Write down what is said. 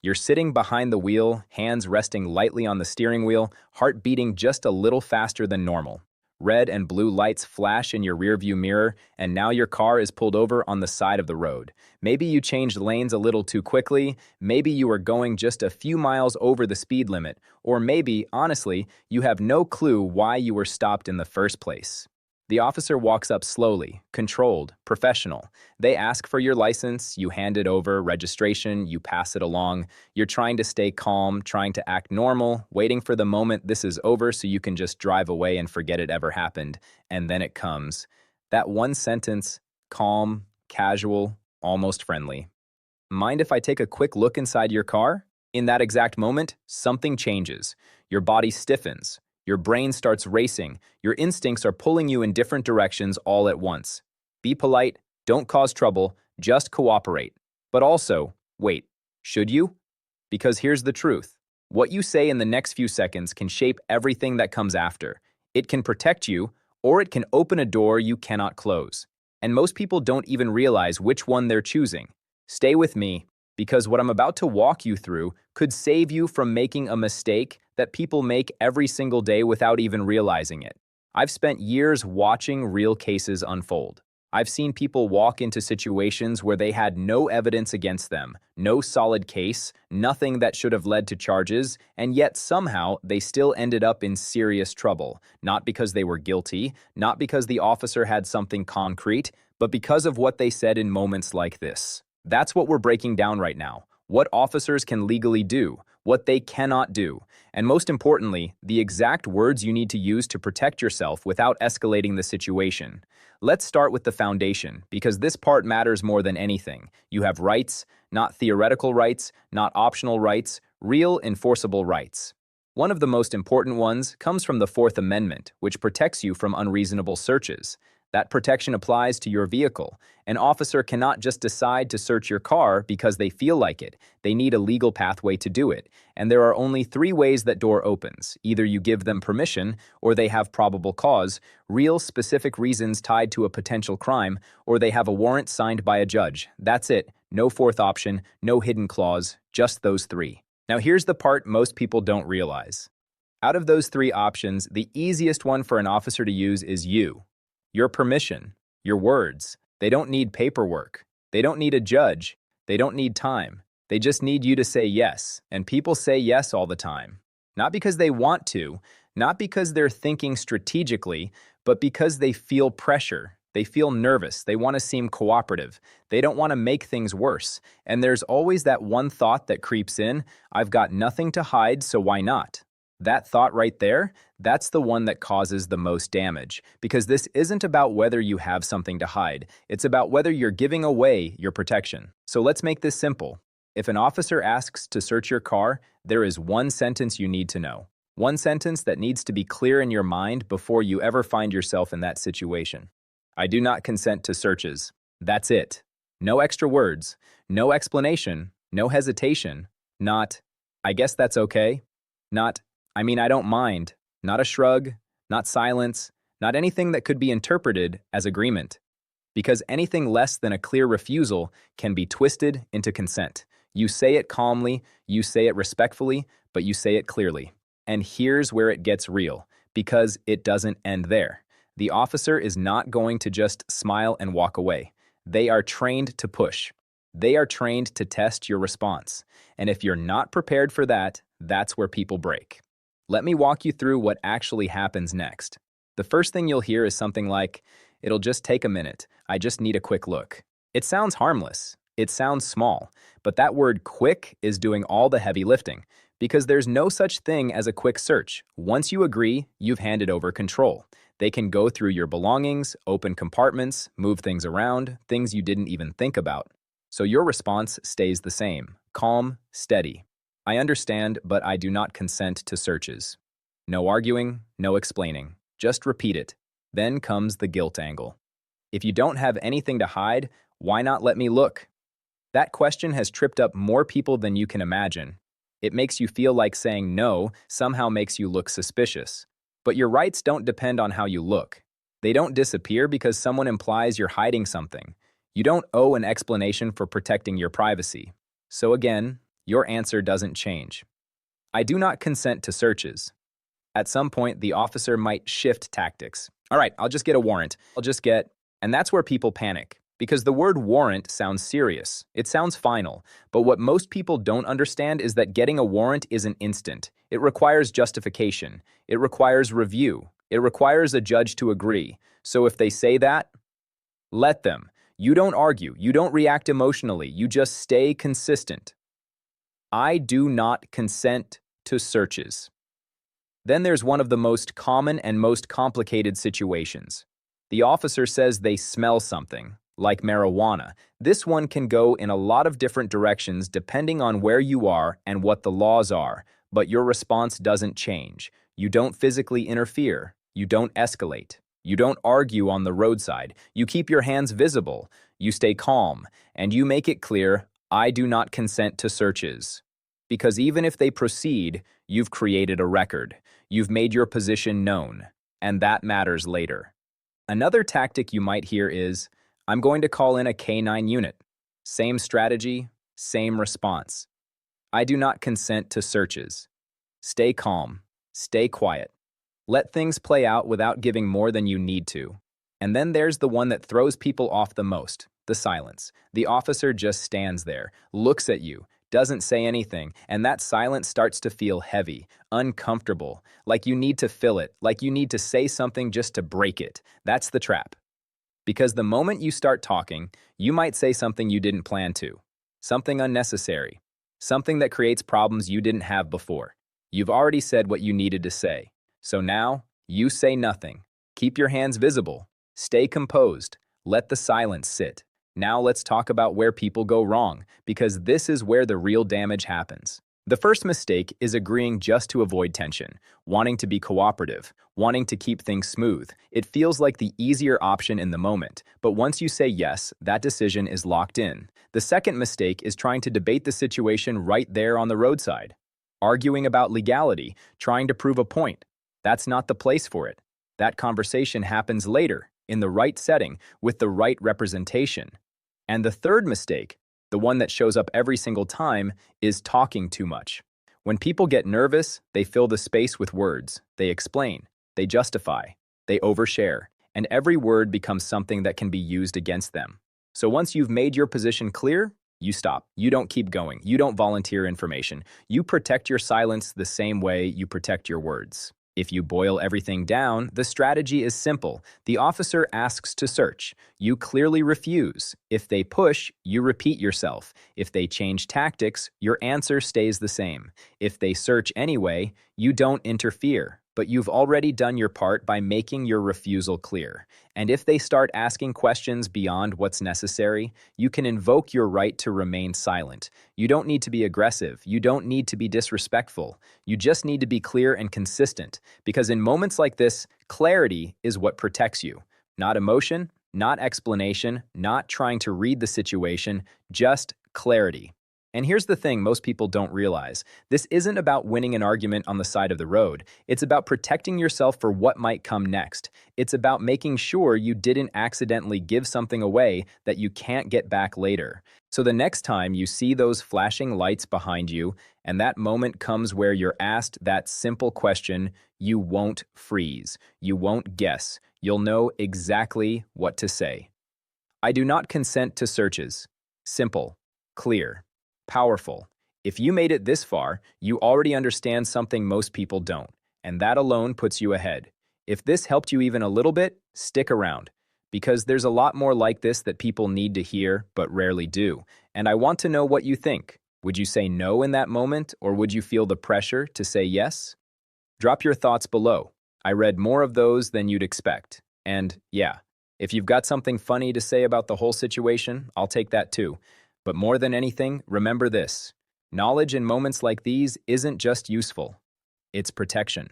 You're sitting behind the wheel, hands resting lightly on the steering wheel, heart beating just a little faster than normal. Red and blue lights flash in your rearview mirror, and now your car is pulled over on the side of the road. Maybe you changed lanes a little too quickly, maybe you were going just a few miles over the speed limit, or maybe, honestly, you have no clue why you were stopped in the first place. The officer walks up slowly, controlled, professional. They ask for your license, you hand it over, registration, you pass it along. You're trying to stay calm, trying to act normal, waiting for the moment this is over so you can just drive away and forget it ever happened. And then it comes. That one sentence, calm, casual, almost friendly. Mind if I take a quick look inside your car? In that exact moment, something changes. Your body stiffens. Your brain starts racing. Your instincts are pulling you in different directions all at once. Be polite, don't cause trouble, just cooperate. But also, wait, should you? Because here's the truth. What you say in the next few seconds can shape everything that comes after. It can protect you, or it can open a door you cannot close. And most people don't even realize which one they're choosing. Stay with me, because what I'm about to walk you through could save you from making a mistake that people make every single day without even realizing it. I've spent years watching real cases unfold. I've seen people walk into situations where they had no evidence against them, no solid case, nothing that should have led to charges, and yet somehow they still ended up in serious trouble, not because they were guilty, not because the officer had something concrete, but because of what they said in moments like this. That's what we're breaking down right now. What officers can legally do, what they cannot do, and most importantly, the exact words you need to use to protect yourself without escalating the situation. Let's start with the foundation, because this part matters more than anything. You have rights, not theoretical rights, not optional rights, real enforceable rights. One of the most important ones comes from the Fourth Amendment, which protects you from unreasonable searches. That protection applies to your vehicle. An officer cannot just decide to search your car because they feel like it. They need a legal pathway to do it. And there are only three ways that door opens. Either you give them permission, or they have probable cause, real specific reasons tied to a potential crime, or they have a warrant signed by a judge. That's it. No fourth option, no hidden clause, just those three. Now here's the part most people don't realize. Out of those three options, the easiest one for an officer to use is you. Your permission, your words. They don't need paperwork. They don't need a judge. They don't need time. They just need you to say yes, and people say yes all the time. Not because they want to, not because they're thinking strategically, but because they feel pressure. They feel nervous. They want to seem cooperative. They don't want to make things worse. And there's always that one thought that creeps in, I've got nothing to hide, so why not? That thought right there, that's the one that causes the most damage, because this isn't about whether you have something to hide. It's about whether you're giving away your protection. So let's make this simple. If an officer asks to search your car, there is one sentence you need to know. One sentence that needs to be clear in your mind before you ever find yourself in that situation. I do not consent to searches. That's it. No extra words, no explanation, no hesitation, not, I guess that's okay, not, I don't mind, not a shrug, not silence, not anything that could be interpreted as agreement. Because anything less than a clear refusal can be twisted into consent. You say it calmly, you say it respectfully, but you say it clearly. And here's where it gets real, because it doesn't end there. The officer is not going to just smile and walk away. They are trained to push. They are trained to test your response. And if you're not prepared for that, that's where people break. Let me walk you through what actually happens next. The first thing you'll hear is something like, it'll just take a minute. I just need a quick look. It sounds harmless. It sounds small. But that word quick is doing all the heavy lifting, because there's no such thing as a quick search. Once you agree, you've handed over control. They can go through your belongings, open compartments, move things around, things you didn't even think about. So your response stays the same, calm, steady. I understand, but I do not consent to searches. No arguing, no explaining. Just repeat it. Then comes the guilt angle. If you don't have anything to hide, why not let me look? That question has tripped up more people than you can imagine. It makes you feel like saying no somehow makes you look suspicious. But your rights don't depend on how you look. They don't disappear because someone implies you're hiding something. You don't owe an explanation for protecting your privacy. So again, your answer doesn't change. I do not consent to searches. At some point, the officer might shift tactics. All right, I'll just get a warrant. And that's where people panic. Because the word warrant sounds serious. It sounds final. But what most people don't understand is that getting a warrant isn't instant. It requires justification. It requires review. It requires a judge to agree. So if they say that, let them. You don't argue. You don't react emotionally. You just stay consistent. I do not consent to searches. Then there's one of the most common and most complicated situations. The officer says they smell something, like marijuana. This one can go in a lot of different directions depending on where you are and what the laws are, but your response doesn't change. You don't physically interfere. You don't escalate. You don't argue on the roadside. You keep your hands visible. You stay calm, and you make it clear, I do not consent to searches. Because even if they proceed, you've created a record. You've made your position known, and that matters later. Another tactic you might hear is, I'm going to call in a K-9 unit. Same strategy, same response. I do not consent to searches. Stay calm. Stay quiet. Let things play out without giving more than you need to. And then there's the one that throws people off the most, the silence. The officer just stands there, looks at you, doesn't say anything, and that silence starts to feel heavy, uncomfortable, like you need to fill it, like you need to say something just to break it. That's the trap. Because the moment you start talking, you might say something you didn't plan to, something unnecessary, something that creates problems you didn't have before. You've already said what you needed to say. So now, you say nothing. Keep your hands visible. Stay composed. Let the silence sit. Now let's talk about where people go wrong, because this is where the real damage happens. The first mistake is agreeing just to avoid tension, wanting to be cooperative, wanting to keep things smooth. It feels like the easier option in the moment, but once you say yes, that decision is locked in. The second mistake is trying to debate the situation right there on the roadside. Arguing about legality, trying to prove a point. That's not the place for it. That conversation happens later, in the right setting, with the right representation. And the third mistake, the one that shows up every single time, is talking too much. When people get nervous, they fill the space with words. They explain. They justify. They overshare. And every word becomes something that can be used against them. So once you've made your position clear, you stop. You don't keep going. You don't volunteer information. You protect your silence the same way you protect your words. If you boil everything down, the strategy is simple. The officer asks to search. You clearly refuse. If they push, you repeat yourself. If they change tactics, your answer stays the same. If they search anyway, you don't interfere. But you've already done your part by making your refusal clear. And if they start asking questions beyond what's necessary, you can invoke your right to remain silent. You don't need to be aggressive. You don't need to be disrespectful. You just need to be clear and consistent. Because in moments like this, clarity is what protects you. Not emotion, not explanation, not trying to read the situation, just clarity. And here's the thing most people don't realize. This isn't about winning an argument on the side of the road. It's about protecting yourself for what might come next. It's about making sure you didn't accidentally give something away that you can't get back later. So the next time you see those flashing lights behind you, and that moment comes where you're asked that simple question, you won't freeze. You won't guess. You'll know exactly what to say. I do not consent to searches. Simple. Clear. Powerful. If you made it this far, you already understand something most people don't, and that alone puts you ahead. If this helped you even a little bit, stick around, because there's a lot more like this that people need to hear but rarely do, and I want to know what you think. Would you say no in that moment, or would you feel the pressure to say yes? Drop your thoughts below. I read more of those than you'd expect, and yeah, if you've got something funny to say about the whole situation, I'll take that too. But more than anything, remember this. Knowledge in moments like these isn't just useful. It's protection.